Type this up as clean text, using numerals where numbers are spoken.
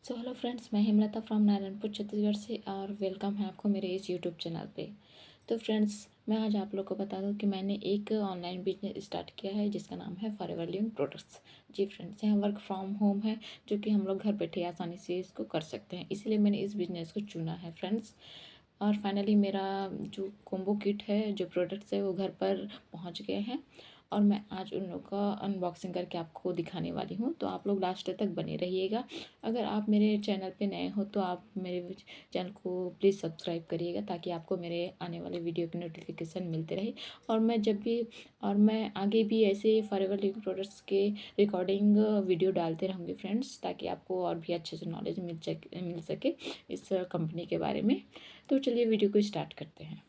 So hello friends, मैं Hemlata from Narayanpur Chhattisgarh से और वेलकम है आपको मेरे इस यूट्यूब चैनल पे। तो फ्रेंड्स, मैं आज आप लोग को बता दूं कि मैंने एक ऑनलाइन बिजनेस स्टार्ट किया है जिसका नाम है फॉरएवर लिविंग प्रोडक्ट्स। जी फ्रेंड्स, यहाँ वर्क फ्रॉम होम है जो कि हम लोग घर बैठे आसानी से इसको कर सकते हैं, इसलिए मैंने इस बिज़नेस को चुना है फ्रेंड्स। और फाइनली मेरा जो कॉम्बो किट है, जो प्रोडक्ट्स है वो घर पर पहुँच गए हैं और मैं आज उन लोग का अनबॉक्सिंग करके आपको दिखाने वाली हूँ। तो आप लोग लास्ट तक बने रहिएगा। अगर आप मेरे चैनल पे नए हो तो आप मेरे चैनल को प्लीज़ सब्सक्राइब करिएगा ताकि आपको मेरे आने वाले वीडियो की नोटिफिकेशन मिलते रहे। और मैं आगे भी ऐसे फॉरएवर लिविंग प्रोडक्ट्स के रिकॉर्डिंग वीडियो डालते रहूँगी फ्रेंड्स, ताकि आपको और भी अच्छे से नॉलेज मिल सके इस कंपनी के बारे में। तो चलिए वीडियो को स्टार्ट करते हैं।